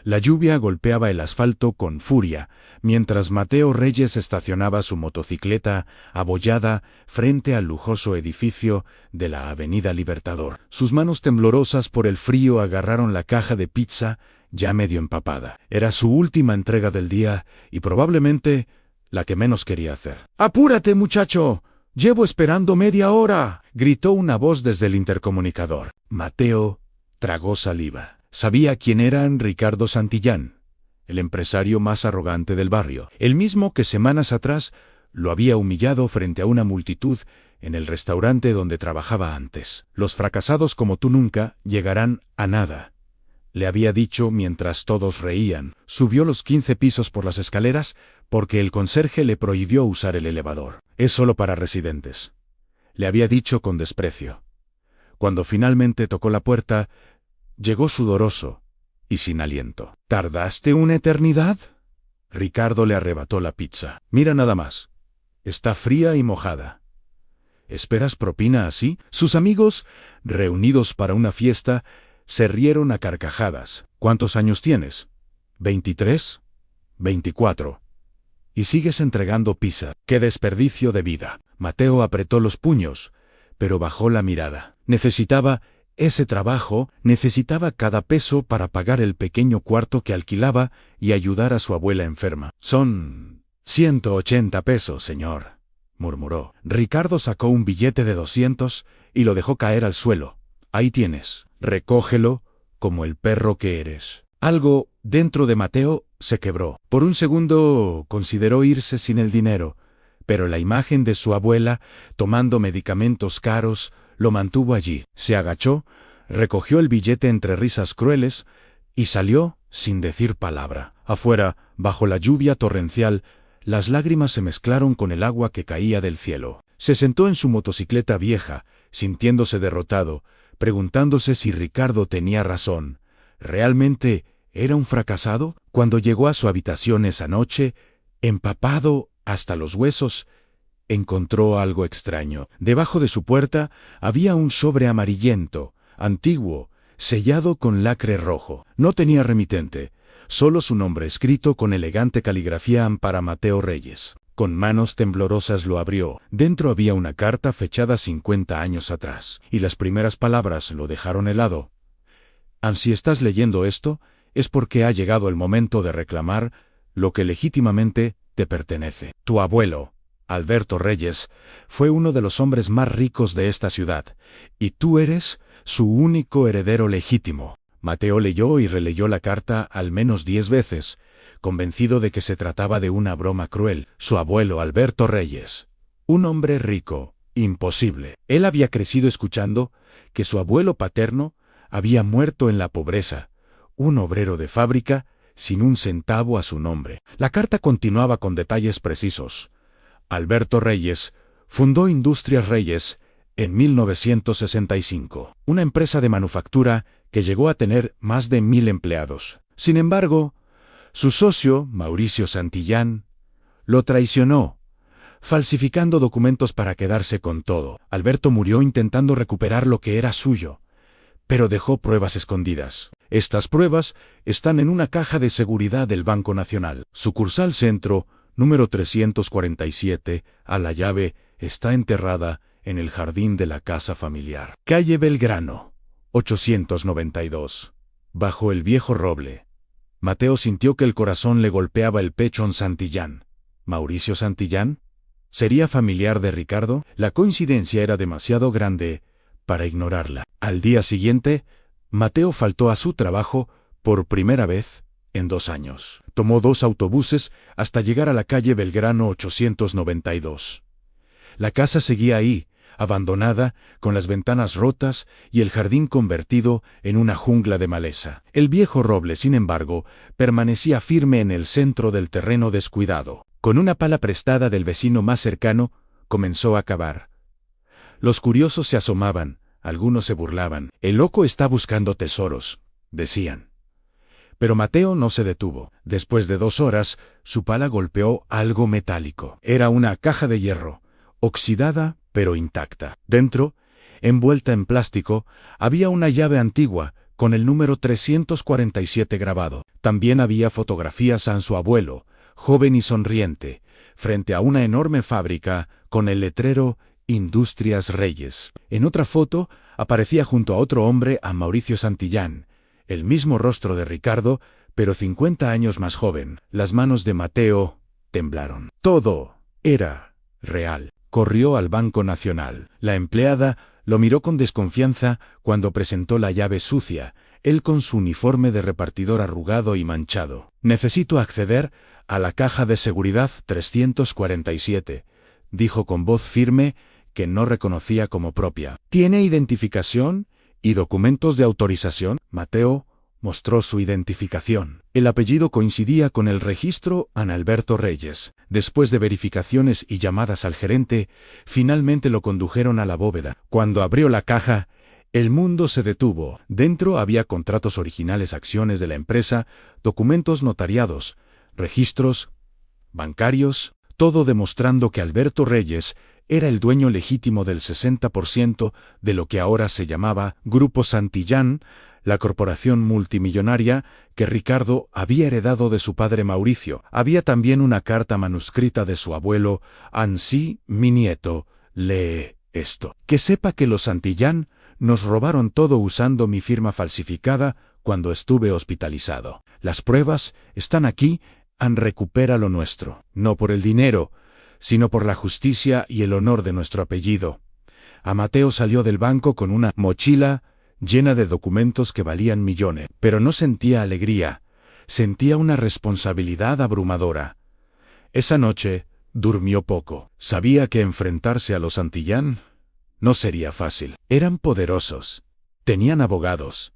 La lluvia golpeaba el asfalto con furia, mientras Mateo Reyes estacionaba su motocicleta abollada frente al lujoso edificio de la Avenida Libertador. Sus manos temblorosas por el frío agarraron la caja de pizza ya medio empapada. Era su última entrega del día y probablemente la que menos quería hacer. «¡Apúrate, muchacho! ¡Llevo esperando media hora!», gritó una voz desde el intercomunicador. Mateo tragó saliva. Sabía quién era Ricardo Santillán, el empresario más arrogante del barrio, el mismo que semanas atrás lo había humillado frente a una multitud en el restaurante donde trabajaba antes. «Los fracasados como tú nunca llegarán a nada», le había dicho mientras todos reían. Subió los 15 pisos por las escaleras porque el conserje le prohibió usar el elevador. «Es solo para residentes», le había dicho con desprecio. Cuando finalmente tocó la puerta, llegó sudoroso y sin aliento. «¿Tardaste una eternidad?». Ricardo le arrebató la pizza. «Mira nada más. Está fría y mojada. ¿Esperas propina así?». Sus amigos, reunidos para una fiesta, se rieron a carcajadas. «¿Cuántos años tienes?». «23, 24. Y sigues entregando pizza. ¡Qué desperdicio de vida!». Mateo apretó los puños, pero bajó la mirada. Necesitaba ese trabajo, necesitaba cada peso para pagar el pequeño cuarto que alquilaba y ayudar a su abuela enferma. «Son 180 pesos, señor», murmuró. Ricardo sacó un billete de 200 y lo dejó caer al suelo. «Ahí tienes. Recógelo como el perro que eres». Algo dentro de Mateo se quebró. Por un segundo consideró irse sin el dinero, pero la imagen de su abuela, tomando medicamentos caros, lo mantuvo allí. Se agachó, recogió el billete entre risas crueles y salió sin decir palabra. Afuera, bajo la lluvia torrencial, las lágrimas se mezclaron con el agua que caía del cielo. Se sentó en su motocicleta vieja, sintiéndose derrotado, preguntándose si Ricardo tenía razón. ¿Realmente era un fracasado? Cuando llegó a su habitación esa noche, empapado hasta los huesos, encontró algo extraño. Debajo de su puerta había un sobre amarillento, antiguo, sellado con lacre rojo. No tenía remitente, solo su nombre escrito con elegante caligrafía para Mateo Reyes. Con manos temblorosas lo abrió. Dentro había una carta fechada 50 años atrás, y las primeras palabras lo dejaron helado. «Si estás leyendo esto, es porque ha llegado el momento de reclamar lo que legítimamente te pertenece. Tu abuelo, Alberto Reyes, fue uno de los hombres más ricos de esta ciudad, y tú eres su único heredero legítimo». Mateo leyó y releyó la carta al menos 10 veces, convencido de que se trataba de una broma cruel. Su abuelo Alberto Reyes, un hombre rico, imposible. Él había crecido escuchando que su abuelo paterno había muerto en la pobreza, un obrero de fábrica sin un centavo a su nombre. La carta continuaba con detalles precisos. Alberto Reyes fundó Industrias Reyes en 1965, una empresa de manufactura que llegó a tener más de 1000 empleados. Sin embargo, su socio, Mauricio Santillán, lo traicionó, falsificando documentos para quedarse con todo. Alberto murió intentando recuperar lo que era suyo, pero dejó pruebas escondidas. Estas pruebas están en una caja de seguridad del Banco Nacional. Sucursal Centro, número 347, a la llave, está enterrada en el jardín de la casa familiar. Calle Belgrano, 892. Bajo el viejo roble. Mateo sintió que el corazón le golpeaba el pecho en Santillán. ¿Mauricio Santillán? ¿Sería familiar de Ricardo? La coincidencia era demasiado grande para ignorarla. Al día siguiente, Mateo faltó a su trabajo por primera vez en 2 años. Tomó 2 autobuses hasta llegar a la calle Belgrano 892. La casa seguía ahí, abandonada, con las ventanas rotas y el jardín convertido en una jungla de maleza. El viejo roble, sin embargo, permanecía firme en el centro del terreno descuidado. Con una pala prestada del vecino más cercano, comenzó a cavar. Los curiosos se asomaban, algunos se burlaban. «El loco está buscando tesoros», decían. Pero Mateo no se detuvo. Después de 2 horas, su pala golpeó algo metálico. Era una caja de hierro, oxidada pero intacta. Dentro, envuelta en plástico, había una llave antigua, con el número 347 grabado. También había fotografías a su abuelo, joven y sonriente, frente a una enorme fábrica con el letrero Industrias Reyes. En otra foto aparecía junto a otro hombre a Mauricio Santillán, el mismo rostro de Ricardo, pero 50 años más joven. Las manos de Mateo temblaron. Todo era real. Corrió al Banco Nacional. La empleada lo miró con desconfianza cuando presentó la llave sucia, él con su uniforme de repartidor arrugado y manchado. «Necesito acceder a la caja de seguridad 347», dijo con voz firme que no reconocía como propia. «¿Tiene identificación y documentos de autorización?» Mateo mostró su identificación. El apellido coincidía con el registro Ana Alberto Reyes. Después de verificaciones y llamadas al gerente, finalmente lo condujeron a la bóveda. Cuando abrió la caja, el mundo se detuvo. Dentro había contratos originales, acciones de la empresa, documentos notariados, registros bancarios, todo demostrando que Alberto Reyes era el dueño legítimo del 60% de lo que ahora se llamaba Grupo Santillán, la corporación multimillonaria que Ricardo había heredado de su padre Mauricio. Había también una carta manuscrita de su abuelo: «Ansí, mi nieto, lee esto. Que sepa que los Santillán nos robaron todo usando mi firma falsificada cuando estuve hospitalizado. Las pruebas están aquí, recupera lo nuestro. No por el dinero, sino por la justicia y el honor de nuestro apellido». A Mateo salió del banco con una mochila llena de documentos que valían millones, pero no sentía alegría, sentía una responsabilidad abrumadora. Esa noche durmió poco. Sabía que enfrentarse a los Santillán no sería fácil. Eran poderosos, tenían abogados,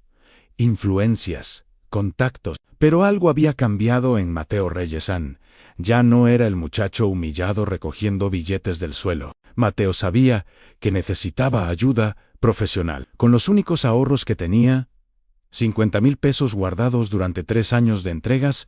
influencias, contactos, pero algo había cambiado en Mateo Reyesán. Ya no era el muchacho humillado recogiendo billetes del suelo. Mateo sabía que necesitaba ayuda profesional. Con los únicos ahorros que tenía, 50,000 pesos guardados durante 3 años de entregas,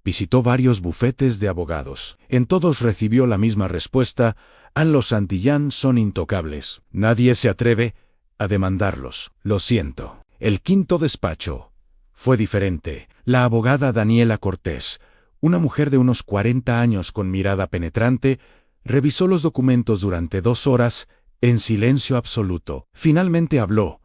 visitó varios bufetes de abogados. En todos recibió la misma respuesta: los Santillán son intocables. Nadie se atreve a demandarlos. Lo siento. El quinto despacho fue diferente. La abogada Daniela Cortés, una mujer de unos 40 años con mirada penetrante, revisó los documentos durante 2 horas en silencio absoluto. Finalmente habló: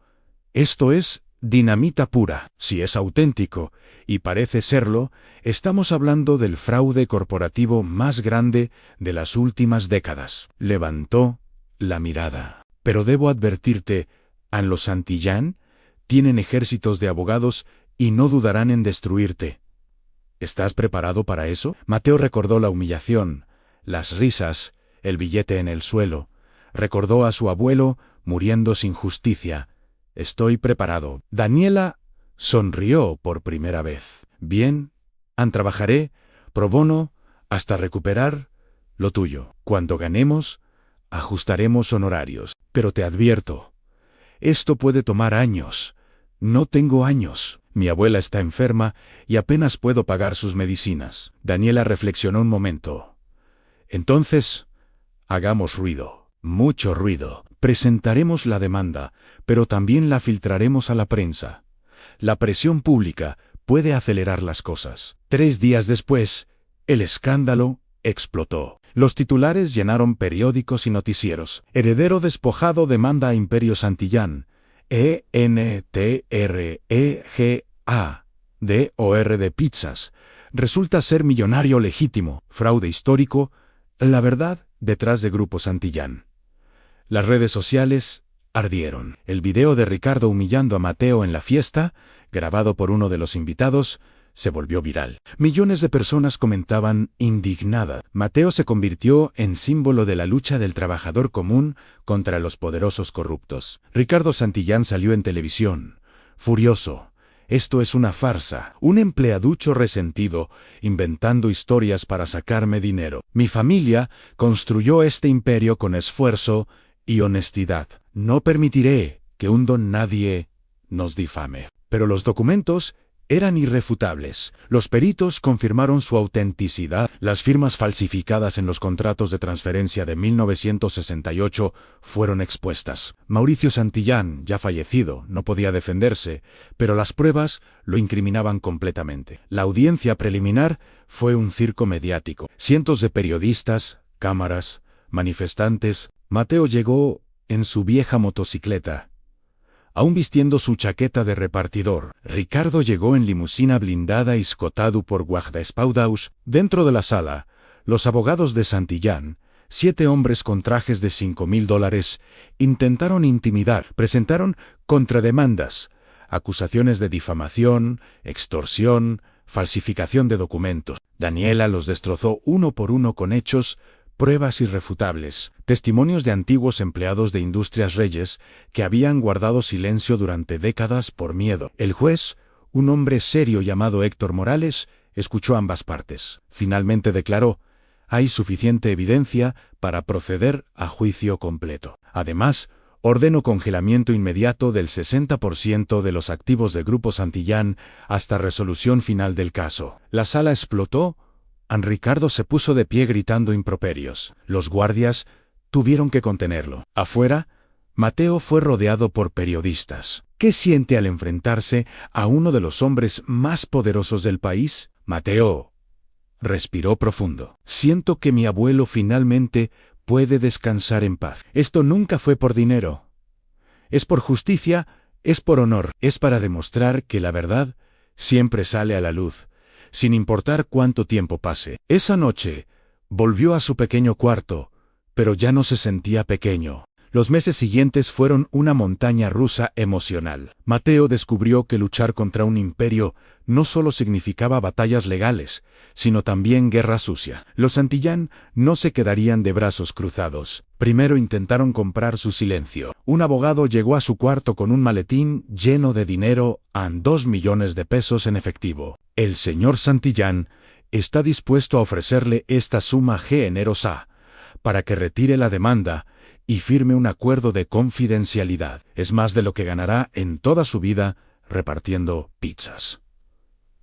«Esto es dinamita pura. Si es auténtico, y parece serlo, estamos hablando del fraude corporativo más grande de las últimas décadas». Levantó la mirada. «Pero debo advertirte, los Santillán tienen ejércitos de abogados y no dudarán en destruirte. ¿Estás preparado para eso?» Mateo recordó la humillación, las risas, el billete en el suelo. Recordó a su abuelo muriendo sin justicia. «Estoy preparado». Daniela sonrió por primera vez. «Bien, trabajaré pro bono hasta recuperar lo tuyo. Cuando ganemos, ajustaremos honorarios. Pero te advierto, esto puede tomar años. No tengo años. Mi abuela está enferma y apenas puedo pagar sus medicinas». Daniela reflexionó un momento. «Entonces, hagamos ruido. Mucho ruido. Presentaremos la demanda, pero también la filtraremos a la prensa. La presión pública puede acelerar las cosas». 3 días después, el escándalo explotó. Los titulares llenaron periódicos y noticieros. «Heredero despojado demanda a Imperio Santillán. ENTREGA de pizzas. Resulta ser millonario legítimo. Fraude histórico. La verdad detrás de Grupo Santillán». Las redes sociales ardieron. El video de Ricardo humillando a Mateo en la fiesta, grabado por uno de los invitados, se volvió viral. Millones de personas comentaban indignadas. Mateo se convirtió en símbolo de la lucha del trabajador común contra los poderosos corruptos. Ricardo Santillán salió en televisión, furioso. «Esto es una farsa, un empleaducho resentido, inventando historias para sacarme dinero. Mi familia construyó este imperio con esfuerzo y honestidad. No permitiré que un don nadie nos difame». Pero los documentos eran irrefutables. Los peritos confirmaron su autenticidad. Las firmas falsificadas en los contratos de transferencia de 1968 fueron expuestas. Mauricio Santillán, ya fallecido, no podía defenderse, pero las pruebas lo incriminaban completamente. La audiencia preliminar fue un circo mediático. Cientos de periodistas, cámaras, manifestantes. Mateo llegó en su vieja motocicleta, aún vistiendo su chaqueta de repartidor. Ricardo llegó en limusina blindada y escoltado por guardaespaldas. Dentro de la sala, los abogados de Santillán, 7 hombres con trajes de $5,000, intentaron intimidar. Presentaron contrademandas, acusaciones de difamación, extorsión, falsificación de documentos. Daniela los destrozó uno por uno con hechos, pruebas irrefutables, testimonios de antiguos empleados de Industrias Reyes que habían guardado silencio durante décadas por miedo. El juez, un hombre serio llamado Héctor Morales, escuchó ambas partes. Finalmente declaró: hay suficiente evidencia para proceder a juicio completo. Además, ordenó congelamiento inmediato del 60% de los activos de Grupo Santillán hasta resolución final del caso. La sala explotó. Ricardo se puso de pie gritando improperios. Los guardias tuvieron que contenerlo. Afuera, Mateo fue rodeado por periodistas. ¿Qué siente al enfrentarse a uno de los hombres más poderosos del país? Mateo respiró profundo. Siento que mi abuelo finalmente puede descansar en paz. Esto nunca fue por dinero. Es por justicia, es por honor, es para demostrar que la verdad siempre sale a la luz, sin importar cuánto tiempo pase. Esa noche, volvió a su pequeño cuarto, pero ya no se sentía pequeño. Los meses siguientes fueron una montaña rusa emocional. Mateo descubrió que luchar contra un imperio no solo significaba batallas legales, sino también guerra sucia. Los Santillán no se quedarían de brazos cruzados. Primero intentaron comprar su silencio. Un abogado llegó a su cuarto con un maletín lleno de dinero, $2 millones en efectivo. El señor Santillán está dispuesto a ofrecerle esta suma generosa para que retire la demanda y firme un acuerdo de confidencialidad. Es más de lo que ganará en toda su vida repartiendo pizzas.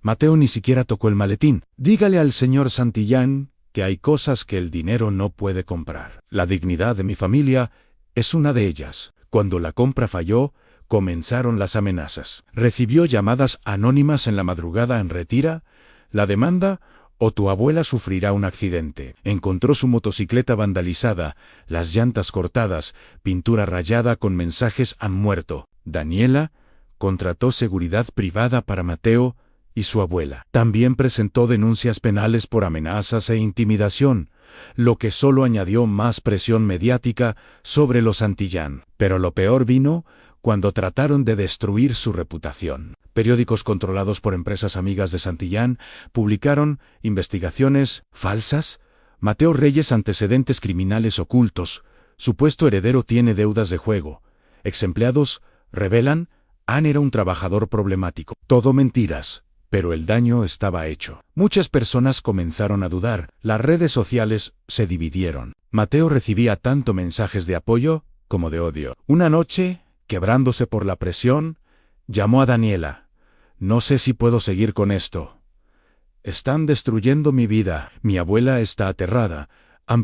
Mateo ni siquiera tocó el maletín. Dígale al señor Santillán que hay cosas que el dinero no puede comprar. La dignidad de mi familia es una de ellas. Cuando la compra falló, comenzaron las amenazas. Recibió llamadas anónimas en la madrugada: retira la demanda o tu abuela sufrirá un accidente. Encontró su motocicleta vandalizada, las llantas cortadas, pintura rayada con mensajes: han muerto. Daniela contrató seguridad privada para Mateo y su abuela. También presentó denuncias penales por amenazas e intimidación, lo que solo añadió más presión mediática sobre los Santillán. Pero lo peor vino cuando trataron de destruir su reputación. Periódicos controlados por empresas amigas de Santillán publicaron investigaciones falsas. Mateo Reyes: antecedentes criminales ocultos. Supuesto heredero tiene deudas de juego. Exempleados revelan: Ann era un trabajador problemático. Todo mentiras, pero el daño estaba hecho. Muchas personas comenzaron a dudar. Las redes sociales se dividieron. Mateo recibía tanto mensajes de apoyo como de odio. Una noche, quebrándose por la presión, llamó a Daniela. No sé si puedo seguir con esto. Están destruyendo mi vida. Mi abuela está aterrada.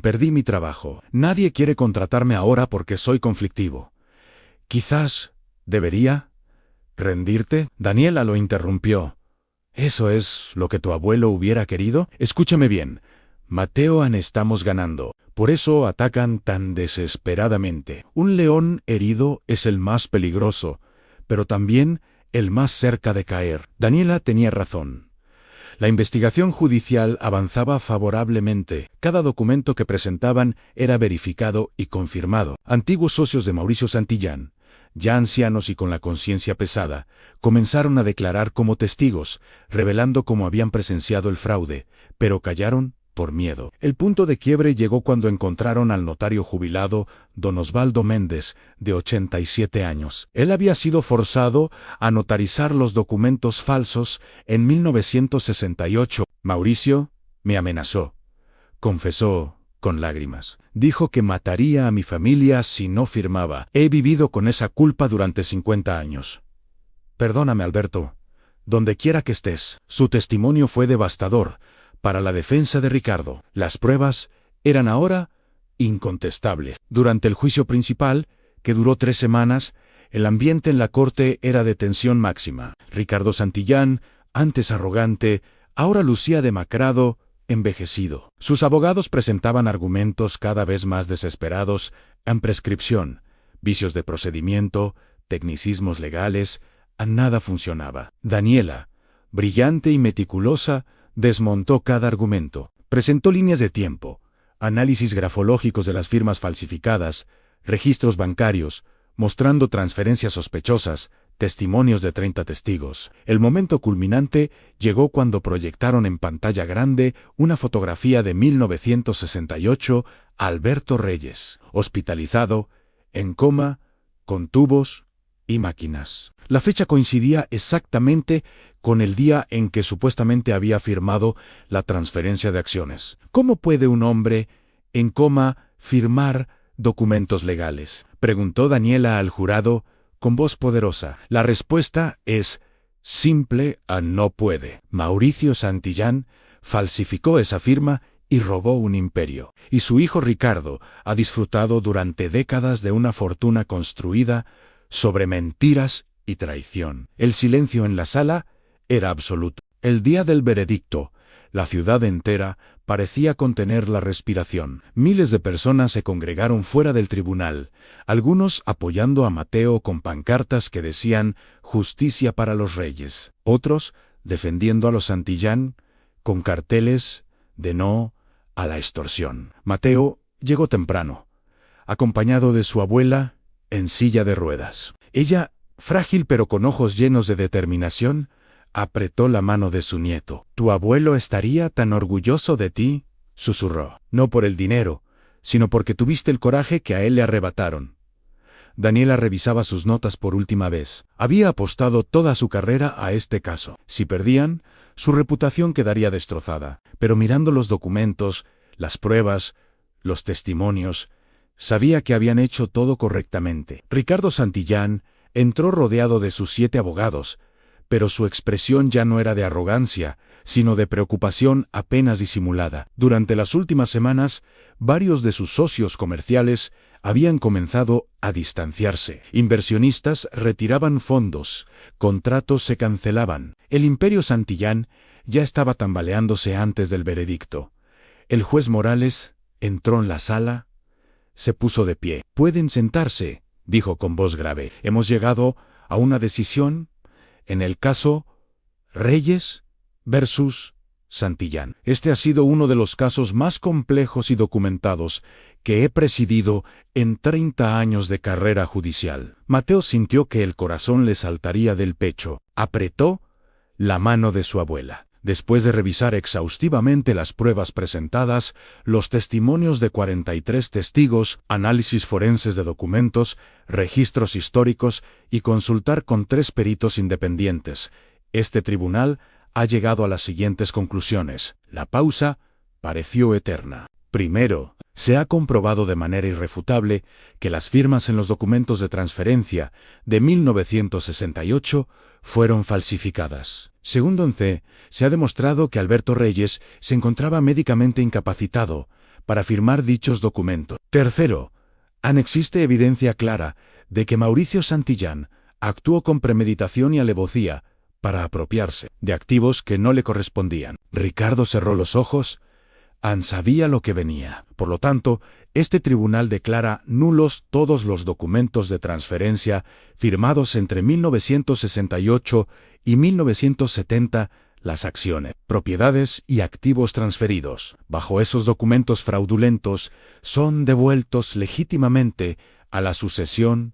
Perdí mi trabajo. Nadie quiere contratarme ahora porque soy conflictivo. Quizás debería rendirte. Daniela lo interrumpió. ¿Eso es lo que tu abuelo hubiera querido? Escúchame bien. Mateo, estamos ganando. Por eso atacan tan desesperadamente. Un león herido es el más peligroso, pero también el más cerca de caer. Daniela tenía razón. La investigación judicial avanzaba favorablemente. Cada documento que presentaban era verificado y confirmado. Antiguos socios de Mauricio Santillán, ya ancianos y con la conciencia pesada, comenzaron a declarar como testigos, revelando cómo habían presenciado el fraude, pero callaron por miedo. El punto de quiebre llegó cuando encontraron al notario jubilado, don Osvaldo Méndez, de 87 años. Él había sido forzado a notarizar los documentos falsos en 1968. Mauricio me amenazó, confesó con lágrimas. Dijo que mataría a mi familia si no firmaba. He vivido con esa culpa durante 50 años. Perdóname, Alberto. donde quiera que estés. Su testimonio fue devastador para la defensa de Ricardo. Las pruebas eran ahora incontestables. Durante el juicio principal, que duró 3 semanas, el ambiente en la corte era de tensión máxima. Ricardo Santillán, antes arrogante, ahora lucía demacrado, envejecido. Sus abogados presentaban argumentos cada vez más desesperados en prescripción, vicios de procedimiento, tecnicismos legales. A nada funcionaba. Daniela, brillante y meticulosa, desmontó cada argumento. Presentó líneas de tiempo, análisis grafológicos de las firmas falsificadas, registros bancarios, mostrando transferencias sospechosas, testimonios de 30 testigos. El momento culminante llegó cuando proyectaron en pantalla grande una fotografía de 1968 a Alberto Reyes, hospitalizado, en coma, con tubos y máquinas. La fecha coincidía exactamente con el día en que supuestamente había firmado la transferencia de acciones. ¿Cómo puede un hombre en coma firmar documentos legales?, preguntó Daniela al jurado con voz poderosa. La respuesta es simple: no puede. Mauricio Santillán falsificó esa firma y robó un imperio. Y su hijo Ricardo ha disfrutado durante décadas de una fortuna construida sobre mentiras y traición. El silencio en la sala era absoluto. El día del veredicto, la ciudad entera parecía contener la respiración. Miles de personas se congregaron fuera del tribunal, algunos apoyando a Mateo con pancartas que decían «Justicia para los reyes», otros defendiendo a los Santillán con carteles de «No a la extorsión». Mateo llegó temprano, acompañado de su abuela en silla de ruedas. Ella, frágil pero con ojos llenos de determinación, apretó la mano de su nieto. «Tu abuelo estaría tan orgulloso de ti», susurró. «No por el dinero, sino porque tuviste el coraje que a él le arrebataron». Daniela revisaba sus notas por última vez. Había apostado toda su carrera a este caso. Si perdían, su reputación quedaría destrozada. Pero mirando los documentos, las pruebas, los testimonios, sabía que habían hecho todo correctamente. Ricardo Santillán entró rodeado de sus 7 abogados, pero su expresión ya no era de arrogancia, sino de preocupación apenas disimulada. Durante las últimas semanas, varios de sus socios comerciales habían comenzado a distanciarse. Inversionistas retiraban fondos, contratos se cancelaban. El imperio Santillán ya estaba tambaleándose antes del veredicto. El juez Morales entró en la sala, se puso de pie. «Pueden sentarse», dijo con voz grave. «Hemos llegado a una decisión en el caso Reyes versus Santillán. Este ha sido uno de los casos más complejos y documentados que he presidido en 30 años de carrera judicial». Mateo sintió que el corazón le saltaría del pecho. Apretó la mano de su abuela. Después de revisar exhaustivamente las pruebas presentadas, los testimonios de 43 testigos, análisis forenses de documentos, registros históricos y consultar con 3 peritos independientes, este tribunal ha llegado a las siguientes conclusiones. La pausa pareció eterna. Primero, se ha comprobado de manera irrefutable que las firmas en los documentos de transferencia de 1968 fueron falsificadas. Segundo, se ha demostrado que Alberto Reyes se encontraba médicamente incapacitado para firmar dichos documentos. Tercero, existe evidencia clara de que Mauricio Santillán actuó con premeditación y alevosía para apropiarse de activos que no le correspondían. Ricardo cerró los ojos. Sabía lo que venía. Por lo tanto, este tribunal declara nulos todos los documentos de transferencia firmados entre 1968 y 1970, las acciones, propiedades y activos transferidos bajo esos documentos fraudulentos son devueltos legítimamente a la sucesión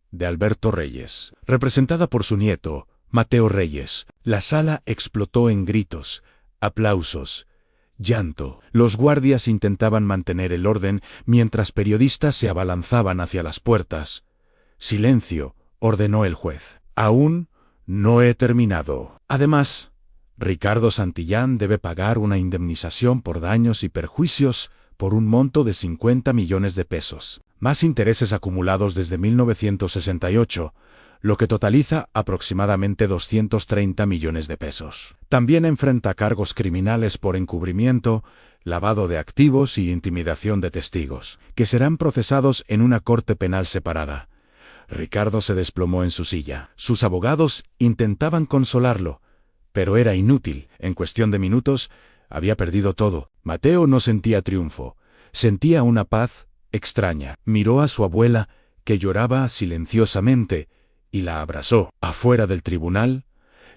de Alberto Reyes, representada por su nieto, Mateo Reyes. La sala explotó en gritos, aplausos, llanto. Los guardias intentaban mantener el orden mientras periodistas se abalanzaban hacia las puertas. «Silencio», ordenó el juez. «Aún no he terminado. Además, Ricardo Santillán debe pagar una indemnización por daños y perjuicios por un monto de 50 millones de pesos, más intereses acumulados desde 1968, lo que totaliza aproximadamente 230 millones de pesos. También enfrenta cargos criminales por encubrimiento, lavado de activos y intimidación de testigos, que serán procesados en una corte penal separada. Ricardo se desplomó en su silla. Sus abogados intentaban consolarlo, pero era inútil. En cuestión de minutos, había perdido todo. Mateo no sentía triunfo, sentía una paz extraña. Miró a su abuela, que lloraba silenciosamente, y la abrazó. Afuera del tribunal,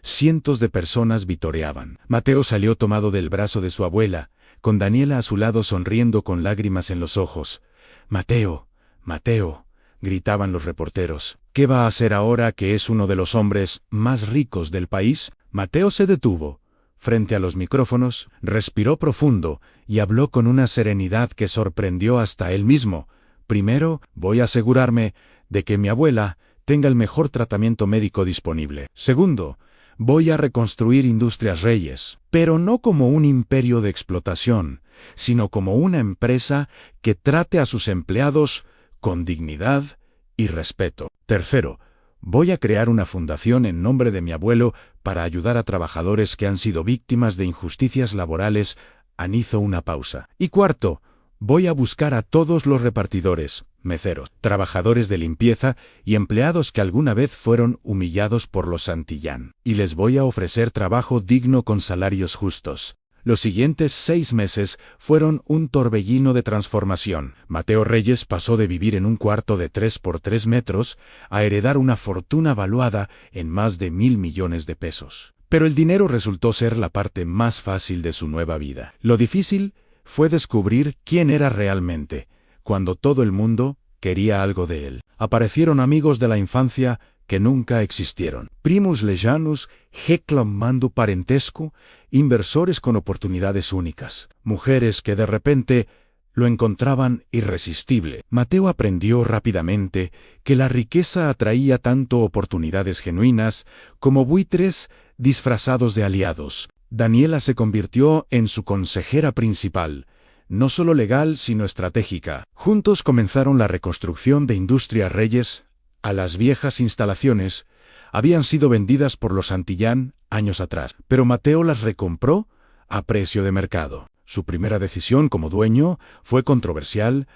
cientos de personas vitoreaban. Mateo salió tomado del brazo de su abuela, con Daniela a su lado sonriendo con lágrimas en los ojos. «Mateo, Mateo», gritaban los reporteros. «¿Qué va a hacer ahora que es uno de los hombres más ricos del país?». Mateo se detuvo frente a los micrófonos, respiró profundo y habló con una serenidad que sorprendió hasta él mismo. «Primero, voy a asegurarme de que mi abuela tenga el mejor tratamiento médico disponible. Segundo, voy a reconstruir Industrias Reyes, pero no como un imperio de explotación, sino como una empresa que trate a sus empleados con dignidad y respeto. Tercero, voy a crear una fundación en nombre de mi abuelo para ayudar a trabajadores que han sido víctimas de injusticias laborales». Hizo una pausa. «Y cuarto, voy a buscar a todos los repartidores, meseros, trabajadores de limpieza y empleados que alguna vez fueron humillados por los Santillán, y les voy a ofrecer trabajo digno con salarios justos». Los siguientes 6 meses fueron un torbellino de transformación. Mateo Reyes pasó de vivir en un cuarto de 3 por 3 metros a heredar una fortuna valuada en más de 1.000 millones de pesos. Pero el dinero resultó ser la parte más fácil de su nueva vida. Lo difícil fue descubrir quién era realmente, cuando todo el mundo quería algo de él. Aparecieron amigos de la infancia que nunca existieron, primus lejanus reclamando parentesco, inversores con oportunidades únicas, mujeres que de repente lo encontraban irresistible. Mateo aprendió rápidamente que la riqueza atraía tanto oportunidades genuinas como buitres disfrazados de aliados. Daniela se convirtió en su consejera principal, no solo legal sino estratégica. Juntos comenzaron la reconstrucción de Industrias Reyes. A las viejas instalaciones habían sido vendidas por los Santillán años atrás, pero Mateo las recompró a precio de mercado. Su primera decisión como dueño fue controversial.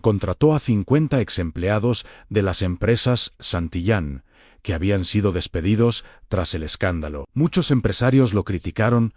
Contrató a 50 exempleados de las empresas Santillán, que habían sido despedidos tras el escándalo. Muchos empresarios lo criticaron.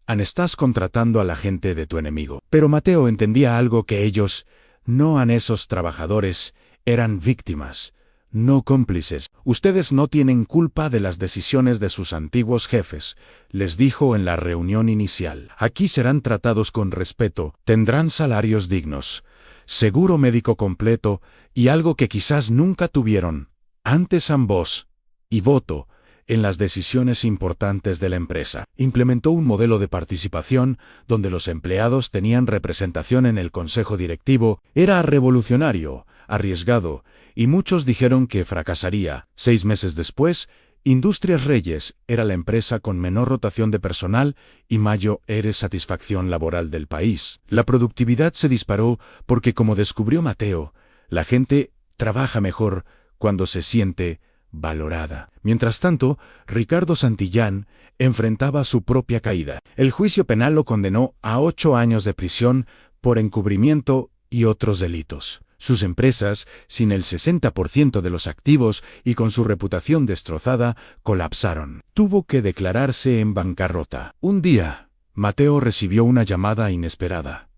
«Estás contratando a la gente de tu enemigo». Pero Mateo entendía algo que ellos, no esos trabajadores, eran víctimas, no cómplices. «Ustedes no tienen culpa de las decisiones de sus antiguos jefes», les dijo en la reunión inicial. «Aquí serán tratados con respeto, tendrán salarios dignos, seguro médico completo y algo que quizás nunca tuvieron antes, voz y voto en las decisiones importantes de la empresa». Implementó un modelo de participación donde los empleados tenían representación en el consejo directivo. Era revolucionario, arriesgado, y muchos dijeron que fracasaría. 6 meses después, Industrias Reyes era la empresa con menor rotación de personal y mayor satisfacción laboral del país. La productividad se disparó porque, como descubrió Mateo, la gente trabaja mejor cuando se siente valorada. Mientras tanto, Ricardo Santillán enfrentaba su propia caída. El juicio penal lo condenó a 8 años de prisión por encubrimiento y otros delitos. Sus empresas, sin el 60% de los activos y con su reputación destrozada, colapsaron. Tuvo que declararse en bancarrota. Un día, Mateo recibió una llamada inesperada.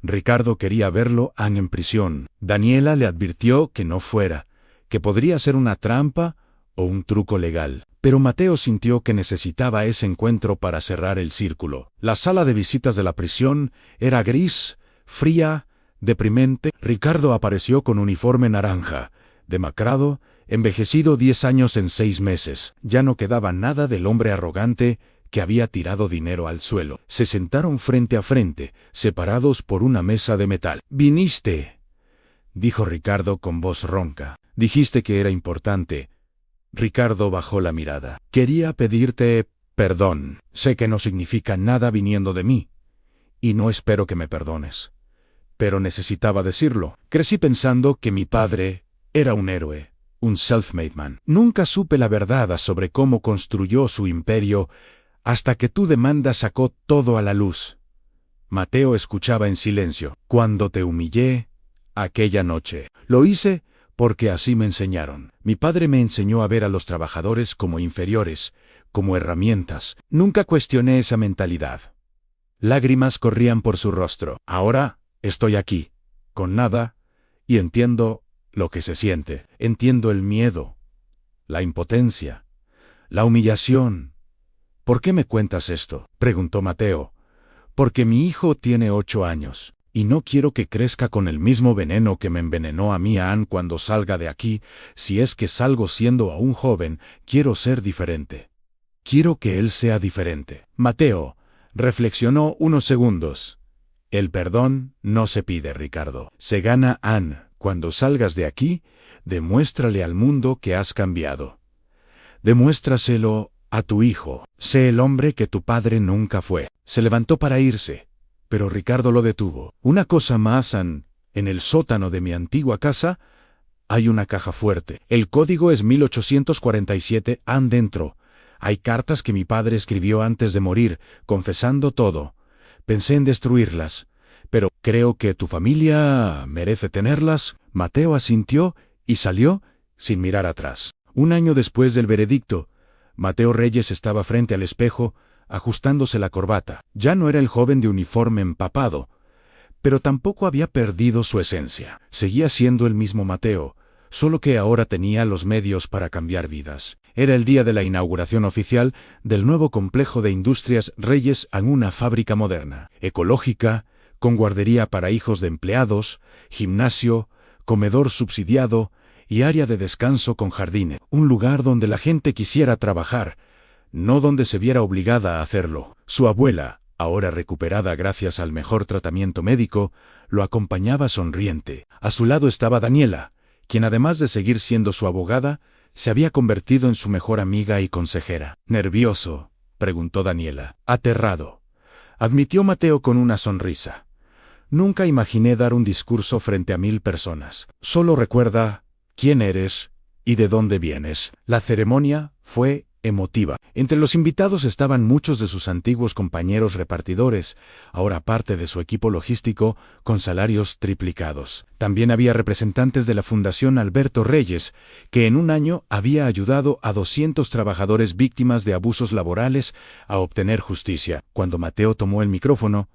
Ricardo quería verlo en prisión. Daniela le advirtió que no fuera, que podría ser una trampa o un truco legal. Pero Mateo sintió que necesitaba ese encuentro para cerrar el círculo. La sala de visitas de la prisión era gris, fría, deprimente. Ricardo apareció con uniforme naranja, demacrado, envejecido 10 años en 6 meses. Ya no quedaba nada del hombre arrogante que había tirado dinero al suelo. Se sentaron frente a frente, separados por una mesa de metal. «Viniste», dijo Ricardo con voz ronca. «Dijiste que era importante». Ricardo bajó la mirada. «Quería pedirte perdón. Sé que no significa nada viniendo de mí, y no espero que me perdones. Pero necesitaba decirlo. Crecí pensando que mi padre era un héroe, un self-made man. Nunca supe la verdad sobre cómo construyó su imperio hasta que tu demanda sacó todo a la luz. Mateo escuchaba en silencio. Cuando te humillé, aquella noche, lo hice porque así me enseñaron. Mi padre me enseñó a ver a los trabajadores como inferiores, como herramientas. Nunca cuestioné esa mentalidad. Lágrimas corrían por su rostro. Ahora estoy aquí, con nada, y entiendo lo que se siente. Entiendo el miedo, la impotencia, la humillación. ¿Por qué me cuentas esto?, preguntó Mateo. Porque mi hijo tiene 8 años, y no quiero que crezca con el mismo veneno que me envenenó a mí Ann cuando salga de aquí. Si es que salgo siendo aún joven, quiero ser diferente. Quiero que él sea diferente. Mateo reflexionó unos segundos. El perdón no se pide, Ricardo. Se gana, Ann. Cuando salgas de aquí, demuéstrale al mundo que has cambiado. Demuéstraselo a tu hijo. Sé el hombre que tu padre nunca fue. Se levantó para irse, pero Ricardo lo detuvo. Una cosa más, Ann. En el sótano de mi antigua casa hay una caja fuerte. El código es 1847, Ann. Dentro hay cartas que mi padre escribió antes de morir, confesando todo. Pensé en destruirlas, pero creo que tu familia merece tenerlas. Mateo asintió y salió sin mirar atrás. Un año después del veredicto, Mateo Reyes estaba frente al espejo, ajustándose la corbata. Ya no era el joven de uniforme empapado, pero tampoco había perdido su esencia. Seguía siendo el mismo Mateo, solo que ahora tenía los medios para cambiar vidas. Era el día de la inauguración oficial del nuevo complejo de industrias Reyes, en una fábrica moderna, ecológica, con guardería para hijos de empleados, gimnasio, comedor subsidiado y área de descanso con jardines. Un lugar donde la gente quisiera trabajar, no donde se viera obligada a hacerlo. Su abuela, ahora recuperada gracias al mejor tratamiento médico, lo acompañaba sonriente. A su lado estaba Daniela, quien además de seguir siendo su abogada, se había convertido en su mejor amiga y consejera. ¿Nervioso?, preguntó Daniela. Aterrado, admitió Mateo con una sonrisa. Nunca imaginé dar un discurso frente a 1000 personas. Solo recuerda quién eres y de dónde vienes. La ceremonia fue emotiva. Entre los invitados estaban muchos de sus antiguos compañeros repartidores, ahora parte de su equipo logístico, con salarios triplicados. También había representantes de la Fundación Alberto Reyes, que en un año había ayudado a 200 trabajadores víctimas de abusos laborales a obtener justicia. Cuando Mateo tomó el micrófono,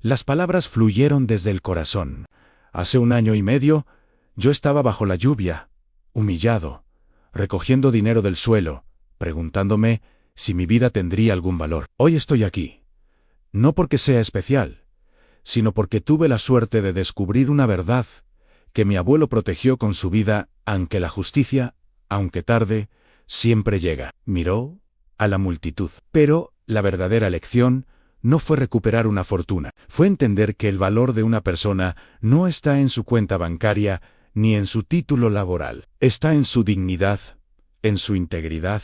las palabras fluyeron desde el corazón. Hace 1 año y medio, yo estaba bajo la lluvia, humillado, recogiendo dinero del suelo, preguntándome si mi vida tendría algún valor. Hoy estoy aquí, no porque sea especial, sino porque tuve la suerte de descubrir una verdad que mi abuelo protegió con su vida, aunque la justicia, aunque tarde, siempre llega. Miró a la multitud. Pero la verdadera lección no fue recuperar una fortuna, fue entender que el valor de una persona no está en su cuenta bancaria ni en su título laboral, está en su dignidad, en su integridad,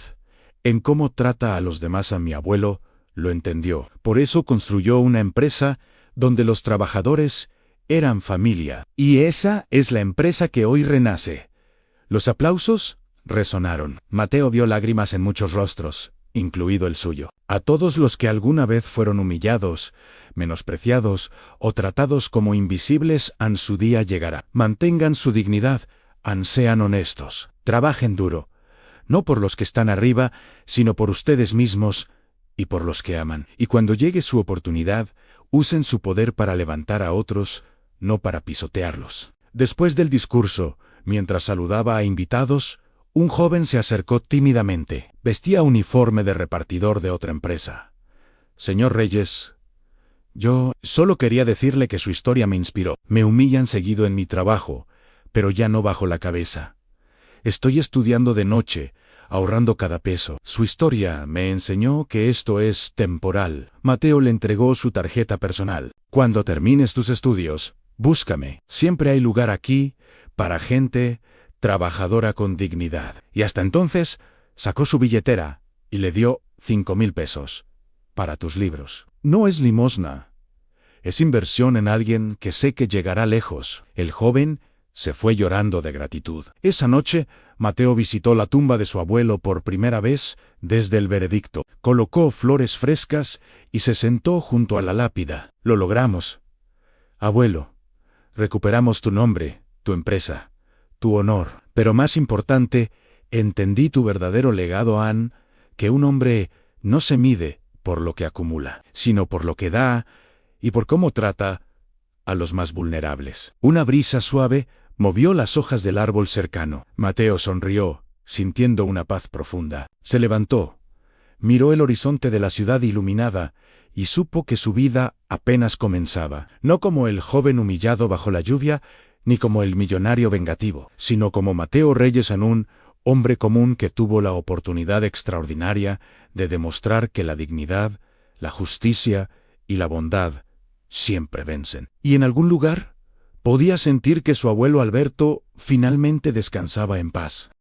en cómo trata a los demás. A mi abuelo lo entendió. Por eso construyó una empresa donde los trabajadores eran familia. Y esa es la empresa que hoy renace. Los aplausos resonaron. Mateo vio lágrimas en muchos rostros, incluido el suyo. A todos los que alguna vez fueron humillados, menospreciados o tratados como invisibles, su día llegará. Mantengan su dignidad, sean honestos, trabajen duro. No por los que están arriba, sino por ustedes mismos y por los que aman. Y cuando llegue su oportunidad, usen su poder para levantar a otros, no para pisotearlos. Después del discurso, mientras saludaba a invitados, un joven se acercó tímidamente. Vestía uniforme de repartidor de otra empresa. Señor Reyes, yo solo quería decirle que su historia me inspiró. Me humillan seguido en mi trabajo, pero ya no bajo la cabeza. Estoy estudiando de noche, ahorrando cada peso. Su historia me enseñó que esto es temporal. Mateo le entregó su tarjeta personal. Cuando termines tus estudios, búscame. Siempre hay lugar aquí para gente trabajadora con dignidad. Y hasta entonces, sacó su billetera y le dio 5,000 pesos. Para tus libros. No es limosna. Es inversión en alguien que sé que llegará lejos. El joven se fue llorando de gratitud. Esa noche, Mateo visitó la tumba de su abuelo por primera vez desde el veredicto. Colocó flores frescas y se sentó junto a la lápida. Lo logramos, abuelo. Recuperamos tu nombre, tu empresa, tu honor. Pero más importante, entendí tu verdadero legado, Anne, que un hombre no se mide por lo que acumula, sino por lo que da y por cómo trata a los más vulnerables. Una brisa suave movió las hojas del árbol cercano. Mateo sonrió, sintiendo una paz profunda. Se levantó, miró el horizonte de la ciudad iluminada y supo que su vida apenas comenzaba, no como el joven humillado bajo la lluvia, ni como el millonario vengativo, sino como Mateo Reyes Anún, hombre común que tuvo la oportunidad extraordinaria de demostrar que la dignidad, la justicia y la bondad siempre vencen. Y en algún lugar podía sentir que su abuelo Alberto finalmente descansaba en paz.